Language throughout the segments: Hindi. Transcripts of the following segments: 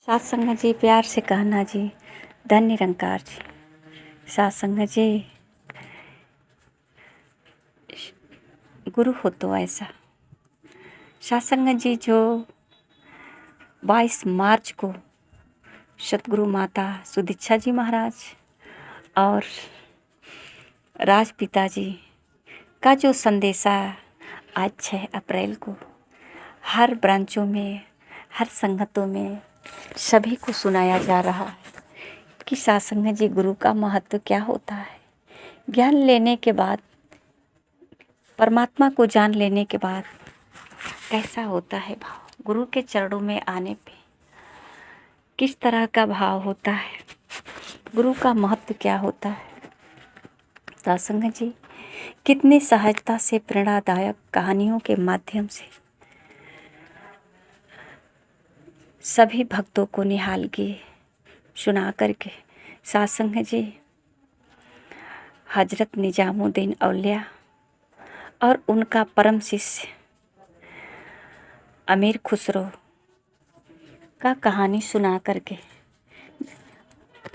सात संगत जी प्यार से कहना जी, धन निरंकार जी। सात संगत जी गुरु हो तो ऐसा। सात संगत जी जो 22 मार्च को सतगुरु माता सुदीक्षा जी महाराज और राजपिता जी का जो संदेशा आज 6 अप्रैल को हर ब्रांचों में, हर संगतों में सभी को सुनाया जा रहा है कि सात संगत जी गुरु का महत्व क्या होता है। ज्ञान लेने के बाद, परमात्मा को जान लेने के बाद कैसा होता है भाव, गुरु के चरणों में आने पे किस तरह का भाव होता है, गुरु का महत्व क्या होता है। सात संगत जी कितनी सहजता से प्रेरणादायक कहानियों के माध्यम से सभी भक्तों को निहाल किए, सुना करके सात संगत जी हजरत निजामुद्दीन औलिया और उनका परम शिष्य अमीर खुसरो का कहानी सुना करके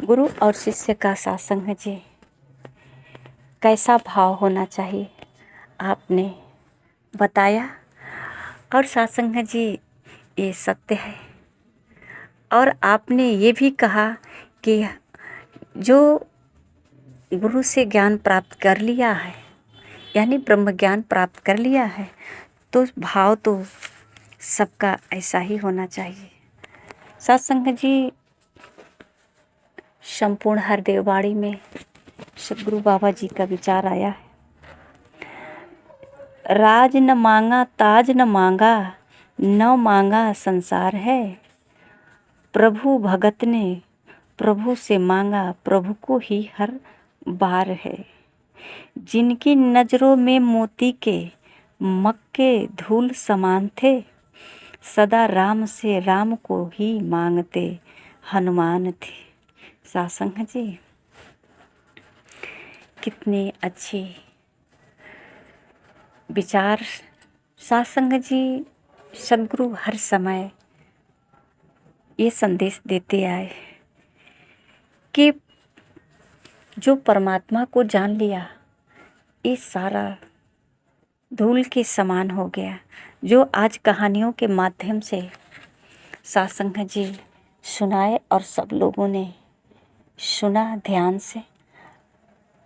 गुरु और शिष्य का सात संगत जी कैसा भाव होना चाहिए आपने बताया। और सात संगत जी ये सत्य है। और आपने ये भी कहा कि जो गुरु से ज्ञान प्राप्त कर लिया है, यानी ब्रह्म ज्ञान प्राप्त कर लिया है, तो भाव तो सबका ऐसा ही होना चाहिए। सात संगत जी संपूर्ण हरदेववाड़ी में सतगुरु बाबा जी का विचार आया है, राज न मांगा ताज न मांगा, न मांगा संसार है, प्रभु भगत ने प्रभु से मांगा, प्रभु को ही हर बार है। जिनकी नजरों में मोती के मक्के धूल समान थे, सदा राम से राम को ही मांगते हनुमान थे। सात संगत जी कितनी अच्छी विचार। सात संगत जी सदगुरु हर समय ये संदेश देते आए कि जो परमात्मा को जान लिया, ये सारा धूल के समान हो गया। जो आज कहानियों के माध्यम से सात संगत जी सुनाए और सब लोगों ने सुना ध्यान से,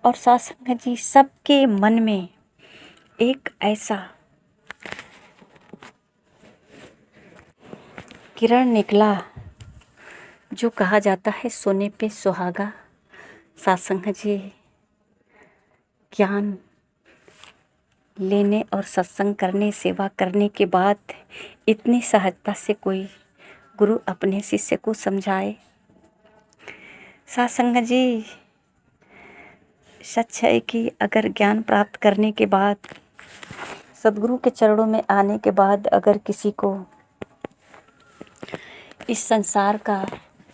और सात संगत जी सबके मन में एक ऐसा किरण निकला जो कहा जाता है सोने पे सुहागा। सात संगत जी ज्ञान लेने और सत्संग करने, सेवा करने के बाद इतनी सहजता से कोई गुरु अपने शिष्य को समझाए। सात संगत जी सच है कि अगर ज्ञान प्राप्त करने के बाद, सदगुरु के चरणों में आने के बाद अगर किसी को इस संसार का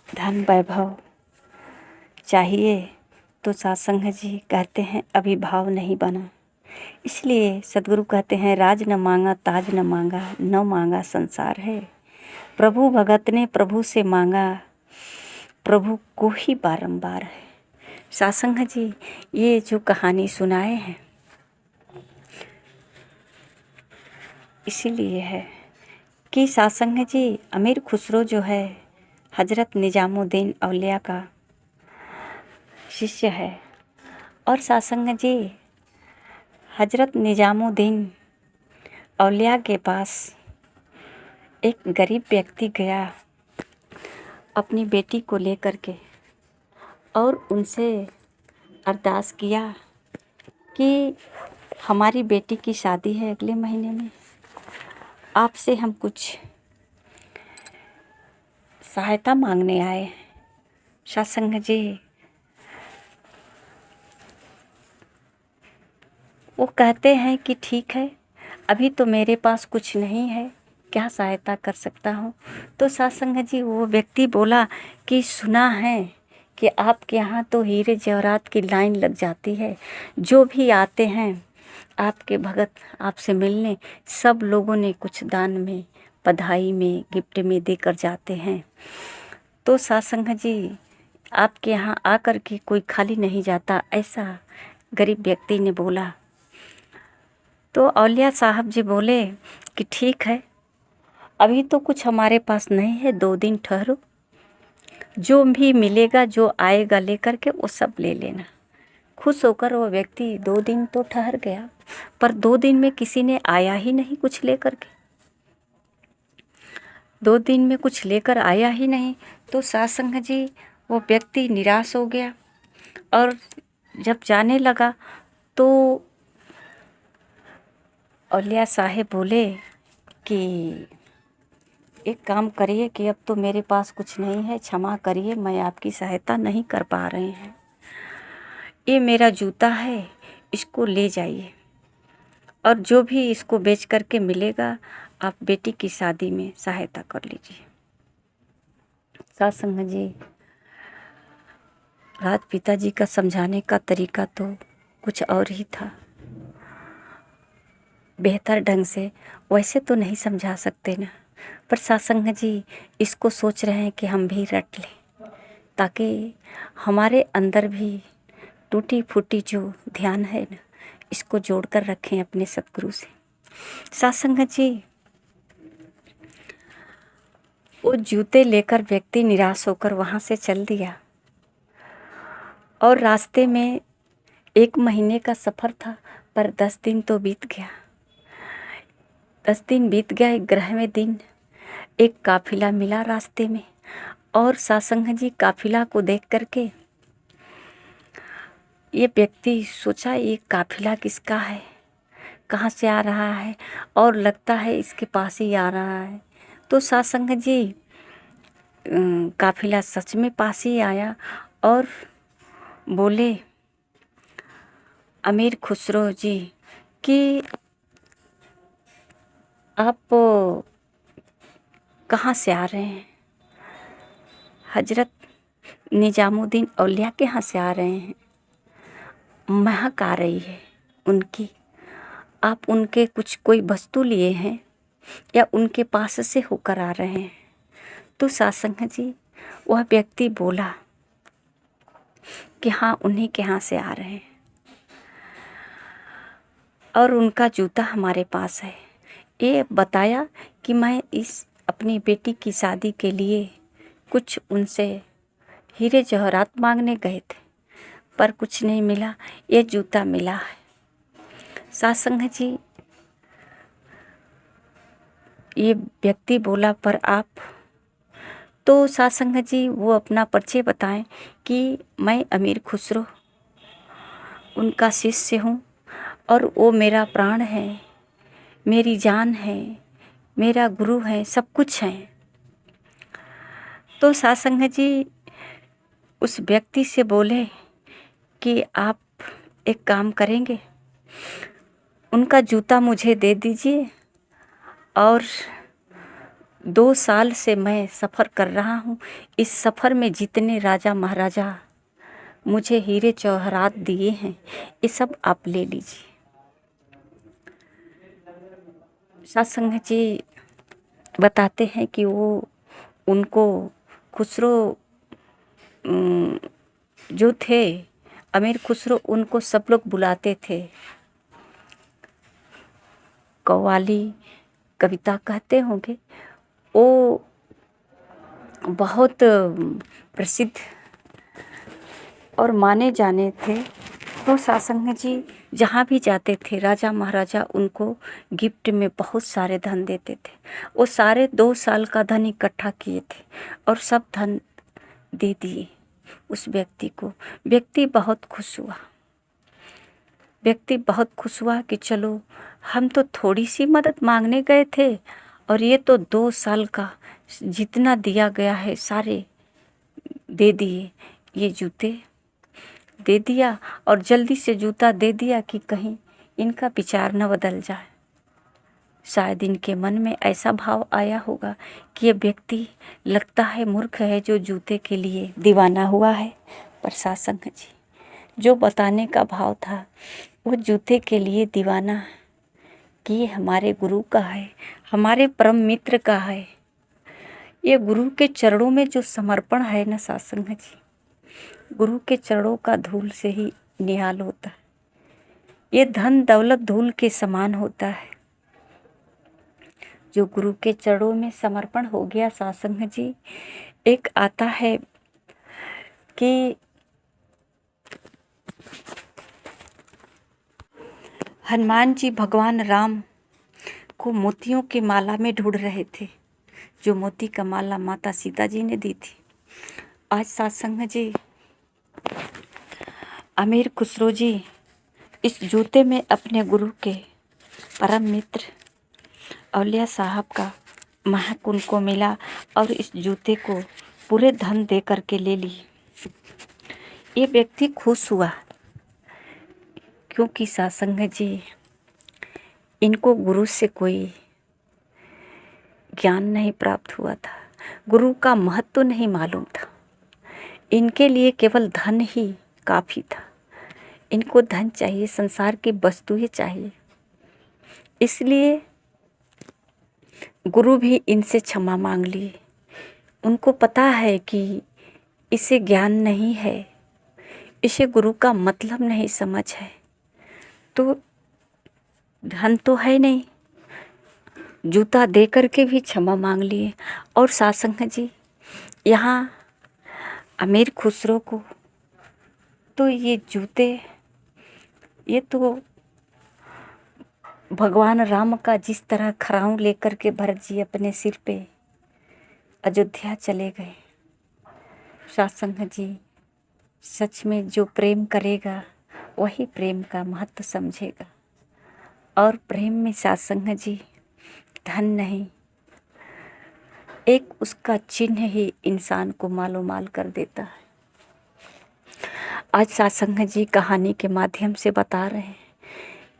धन वैभव चाहिए, तो सात संगत जी कहते हैं अभी भाव नहीं बना। इसलिए सदगुरु कहते हैं राज न मांगा ताज न मांगा, न मांगा संसार है, प्रभु भगत ने प्रभु से मांगा, प्रभु को ही बारंबार है। सात संगत जी ये जो कहानी सुनाए हैं इसीलिए है कि सात संगत जी अमीर खुसरो जो है हजरत निजामुद्दीन औलिया का शिष्य है। और सात संगत जी हजरत निजामुद्दीन औलिया के पास एक गरीब व्यक्ति गया अपनी बेटी को लेकर के, और उनसे अरदास किया कि हमारी बेटी की शादी है अगले महीने में, आपसे हम कुछ सहायता मांगने आए। सात संगत जी वो कहते हैं कि ठीक है, अभी तो मेरे पास कुछ नहीं है, क्या सहायता कर सकता हूँ। तो सात संगत जी वो व्यक्ति बोला कि सुना है कि आपके यहाँ तो हीरे जवाहरात की लाइन लग जाती है, जो भी आते हैं आपके भगत आपसे मिलने, सब लोगों ने कुछ दान में, बधाई में, गिफ्ट में देकर जाते हैं। तो सत्संग जी आपके यहाँ आकर के कोई खाली नहीं जाता, ऐसा गरीब व्यक्ति ने बोला। तो औलिया साहब जी बोले कि ठीक है, अभी तो कुछ हमारे पास नहीं है, 2 दिन ठहरो, जो भी मिलेगा जो आएगा लेकर के वो सब ले लेना। खुश होकर वो व्यक्ति 2 दिन तो ठहर गया, पर 2 दिन में किसी ने आया ही नहीं कुछ लेकर के। 2 दिन में कुछ लेकर आया ही नहीं। तो सत्संग जी वो व्यक्ति निराश हो गया और जब जाने लगा तो औलिया साहेब बोले कि एक काम करिए कि अब तो मेरे पास कुछ नहीं है, क्षमा करिए, मैं आपकी सहायता नहीं कर पा रहे हैं। ये मेरा जूता है, इसको ले जाइए और जो भी इसको बेच करके मिलेगा आप बेटी की शादी में सहायता कर लीजिए। सत्संग जी रात पिताजी का समझाने का तरीका तो कुछ और ही था। बेहतर ढंग से वैसे तो नहीं समझा सकते ना, पर सत्संग जी इसको सोच रहे हैं कि हम भी रट लें ताकि हमारे अंदर भी टूटी फूटी जो ध्यान है ना, इसको जोड़कर रखें अपने सतगुरु से। सत्संग जी वो जूते लेकर व्यक्ति निराश होकर वहाँ से चल दिया और रास्ते में 1 महीने का सफ़र था, पर 10 दिन तो बीत गया। 10 दिन बीत गया। 11वें दिन एक काफिला मिला रास्ते में और सत्संग जी काफिला को देख करके ये व्यक्ति सोचा ये काफिला किसका है, कहाँ से आ रहा है, और लगता है इसके पास ही आ रहा है। तो सत्संग जी काफिला सच में पास ही आया और बोले अमीर खुसरो जी कि आप कहाँ से आ रहे हैं? हजरत निजामुद्दीन औलिया के यहाँ से आ रहे हैं। महक आ रही है उनकी, आप उनके कुछ कोई वस्तु लिए हैं या उनके पास से होकर आ रहे हैं? तो सत्संग जी वह व्यक्ति बोला कि हाँ उन्हीं के यहाँ से आ रहे हैं और उनका जूता हमारे पास है। ये बताया कि मैं इस अपनी बेटी की शादी के लिए कुछ उनसे हीरे जवाहरात मांगने गए थे, पर कुछ नहीं मिला, ये जूता मिला है। सत्संग जी ये व्यक्ति बोला पर आप, तो सत्संग जी वो अपना परिचय बताएं कि मैं अमीर खुसरो उनका शिष्य हूँ और वो मेरा प्राण है, मेरी जान है, मेरा गुरु है, सब कुछ है। तो सत्संग जी उस व्यक्ति से बोले कि आप एक काम करेंगे, उनका जूता मुझे दे दीजिए और 2 साल से मैं सफ़र कर रहा हूँ, इस सफ़र में जितने राजा महाराजा मुझे हीरे जवाहरात दिए हैं ये सब आप ले लीजिए। सत्संग जी बताते हैं कि वो उनको खुसरो जो थे अमीर खुसरो, उनको सब लोग बुलाते थे, कव्वाली कविता कहते होंगे, वो बहुत प्रसिद्ध और माने जाने थे। तो सत्संग जी जहाँ भी जाते थे राजा महाराजा उनको गिफ्ट में बहुत सारे धन देते थे। वो सारे 2 साल का धन इकट्ठा किए थे और सब धन दे दिए उस व्यक्ति को। व्यक्ति बहुत खुश हुआ, व्यक्ति बहुत खुश हुआ कि चलो हम तो थोड़ी सी मदद मांगने गए थे और ये तो 2 साल का जितना दिया गया है सारे दे दिए। ये जूते दे दिया और जल्दी से जूता दे दिया कि कहीं इनका विचार न बदल जाए। शायद इनके मन में ऐसा भाव आया होगा कि ये व्यक्ति लगता है मूर्ख है जो जूते के लिए दीवाना हुआ है, पर सत्संग जी जो बताने का भाव था वो जूते के लिए दीवाना कि ये हमारे गुरु का है, हमारे परम मित्र का है, ये गुरु के चरणों में जो समर्पण है ना सत्संग जी, गुरु के चरणों का धूल से ही निहाल होता है। ये धन दौलत धूल के समान होता है। जो गुरु के चरणों में समर्पण हो गया सत्संग जी, एक आता है कि हनुमान जी भगवान राम को मोतियों के माला में ढूंढ रहे थे, जो मोती का माला माता सीता जी ने दी थी। आज सत्संग जी, अमीर खुसरो जी इस जूते में अपने गुरु के परम मित्र औलिया साहब का महक उनको मिला और इस जूते को पूरे धन दे करके ले ली। ये व्यक्ति खुश हुआ क्योंकि सत्संग जी, इनको गुरु से कोई ज्ञान नहीं प्राप्त हुआ था, गुरु का महत्व नहीं मालूम था। इनके लिए केवल धन ही काफ़ी था। इनको धन चाहिए, संसार की वस्तुएं चाहिए। इसलिए गुरु भी इनसे क्षमा मांग लिए। उनको पता है कि इसे ज्ञान नहीं है, इसे गुरु का मतलब नहीं समझ है, तो धन तो है नहीं, जूता दे करके भी क्षमा मांग लिए। और सत्संग जी, यहाँ अमीर खुसरो को तो ये जूते, ये तो भगवान राम का जिस तरह खराऊं लेकर के भरत जी अपने सिर पे अयोध्या चले गए। सत्संग जी, सच में जो प्रेम करेगा वही प्रेम का महत्व समझेगा। और प्रेम में सत्संग जी, धन नहीं, एक उसका चिन्ह ही इंसान को मालो माल कर देता है। आज सत्संग जी कहानी के माध्यम से बता रहे हैं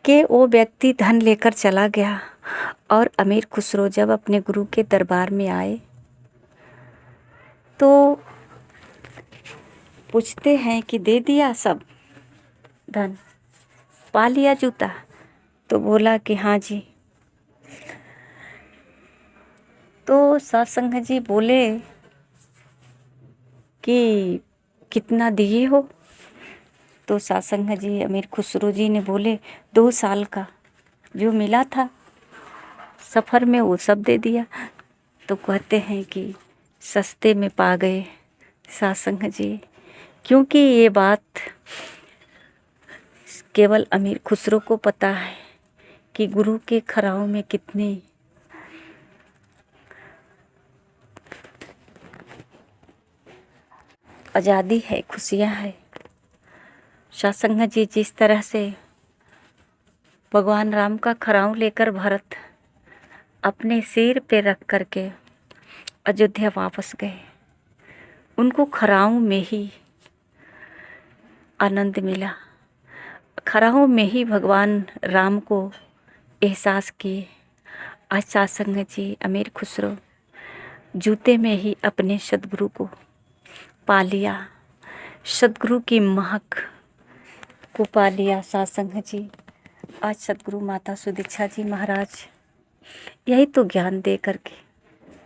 कि वो व्यक्ति धन लेकर चला गया और अमीर खुसरो जब अपने गुरु के दरबार में आए तो पूछते हैं कि दे दिया सब धन, पा लिया जूता? तो बोला कि हाँ जी। तो सत्संग जी बोले कि कितना दिए हो? तो सत्संग जी, अमीर खुसरो जी ने बोले 2 साल का जो मिला था सफ़र में वो सब दे दिया। तो कहते हैं कि सस्ते में पा गए सत्संग जी, क्योंकि ये बात केवल अमीर खुसरो को पता है कि गुरु के खराओं में कितनी आज़ादी है, खुशियाँ है। सत्संग जी, जिस तरह से भगवान राम का खराऊं लेकर भरत अपने सिर पे रख करके अयोध्या वापस गए, उनको खराऊं में ही आनंद मिला, खराऊं में ही भगवान राम को एहसास किए। आज सत्संग जी, अमीर खुसरो जूते में ही अपने सदगुरु को पा लिया, सदगुरु की महक को पा लिया। सत्संग जी, आज सदगुरु माता सुदीक्षा जी महाराज यही तो ज्ञान दे करके,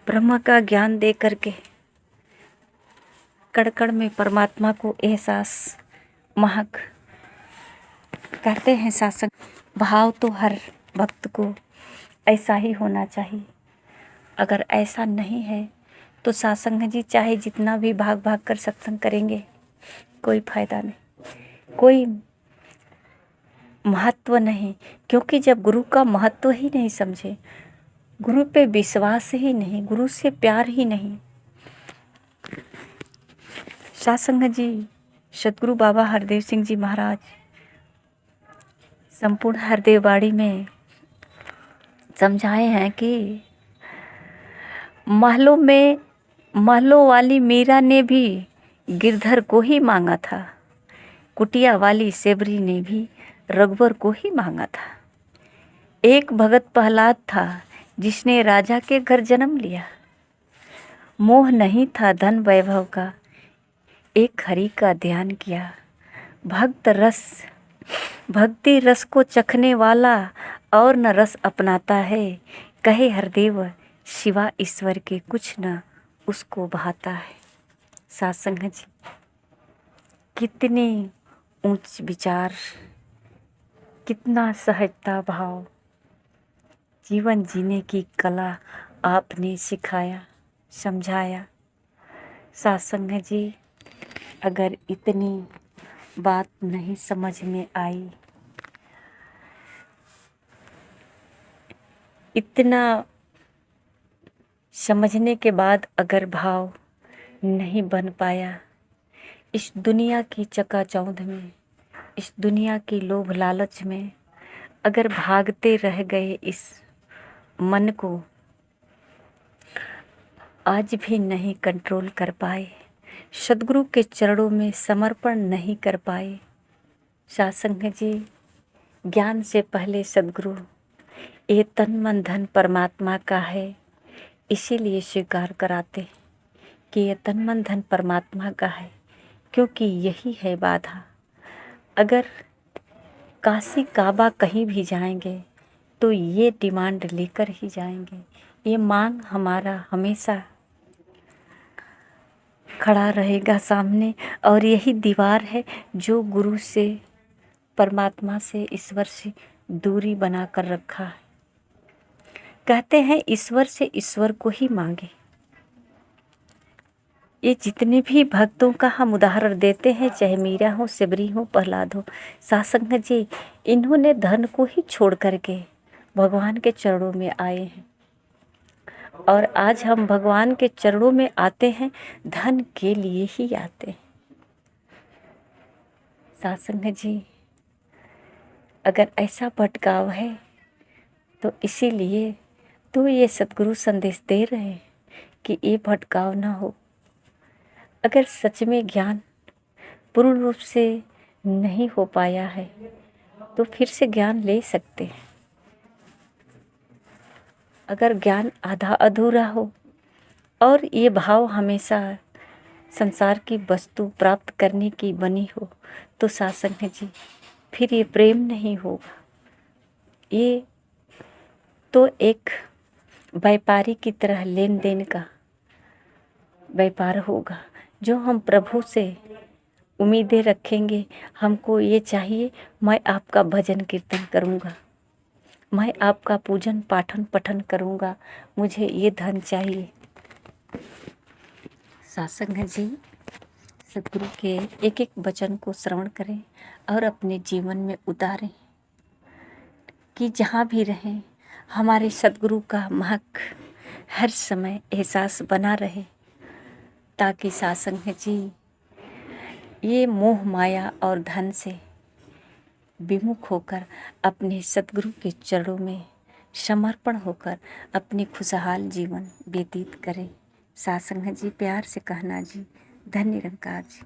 ब्रह्म का ज्ञान दे करके, कण कण में परमात्मा को एहसास, महक कहते हैं। सत्संग भाव तो हर भक्त को ऐसा ही होना चाहिए। अगर ऐसा नहीं है तो सत्संग जी, चाहे जितना भी भाग भाग कर सत्संग करेंगे कोई फायदा नहीं, कोई महत्व नहीं। क्योंकि जब गुरु का महत्व ही नहीं समझे, गुरु पे विश्वास ही नहीं, गुरु से प्यार ही नहीं। सत्संग जी, सतगुरु बाबा हरदेव सिंह जी महाराज संपूर्ण हरदेव बाड़ी में समझाए हैं कि महलों वाली मीरा ने भी गिरधर को ही मांगा था, कुटिया वाली सेबरी ने भी रघुवर को ही मांगा था। एक भगत प्रहलाद था जिसने राजा के घर जन्म लिया। मोह नहीं था धन वैभव का, एक हरि का ध्यान किया। भक्ति रस को चखने वाला और न रस अपनाता है, कहे हरदेव शिवा ईश्वर के कुछ न उसको भाता है। साथ संगत जी, कितने ऊंच विचार, कितना सहजता भाव, जीवन जीने की कला आपने सिखाया, समझाया। साथ संगत जी, अगर इतनी बात नहीं समझ में आई, इतना समझने के बाद अगर भाव नहीं बन पाया, इस दुनिया की चकाचौंध में, इस दुनिया की लोभ लालच में अगर भागते रह गए, इस मन को आज भी नहीं कंट्रोल कर पाए, सद्गुरु के चरणों में समर्पण नहीं कर पाए। साथ संगत जी, ज्ञान से पहले सद्गुरु ये तन मन धन परमात्मा का है, इसीलिए स्वीकार कराते कि ये तन मन धन परमात्मा का है, क्योंकि यही है बाधा। अगर काशी काबा कहीं भी जाएंगे तो ये डिमांड लेकर ही जाएंगे, ये मांग हमारा हमेशा खड़ा रहेगा सामने। और यही दीवार है जो गुरु से, परमात्मा से, ईश्वर से दूरी बना कर रखा है। कहते हैं ईश्वर से ईश्वर को ही मांगे। ये जितने भी भक्तों का हम उदाहरण देते हैं, चाहे मीरा हो, सबरी हो, प्रहलाद हो, साथ संगत जी, इन्होंने धन को ही छोड़ करके भगवान के चरणों में आए हैं। और आज हम भगवान के चरणों में आते हैं, धन के लिए ही आते हैं। साथ संगत जी, अगर ऐसा भटकाव है तो इसीलिए तो ये सद्गुरु संदेश दे रहे हैं कि ये भटकाव ना हो। अगर सच में ज्ञान पूर्ण रूप से नहीं हो पाया है तो फिर से ज्ञान ले सकते हैं। अगर ज्ञान आधा अधूरा हो और ये भाव हमेशा संसार की वस्तु प्राप्त करने की बनी हो तो साथ संगत जी, फिर ये प्रेम नहीं होगा, ये तो एक व्यापारी की तरह लेन देन का व्यापार होगा। जो हम प्रभु से उम्मीदें रखेंगे, हमको ये चाहिए, मैं आपका भजन कीर्तन करूँगा, मैं आपका पूजन पाठन पठन करूँगा, मुझे ये धन चाहिए। साथ संगत जी, सद्गुरु के एक एक वचन को श्रवण करें और अपने जीवन में उतारें कि जहाँ भी रहें हमारे सद्गुरु का महक हर समय एहसास बना रहे, ताकि साथ संगत जी ये मोह माया और धन से विमुख होकर अपने सद्गुरु के चरणों में समर्पण होकर अपनी खुशहाल जीवन व्यतीत करें। साथ संगत जी, प्यार से कहना जी, धन्य निरंकार जी।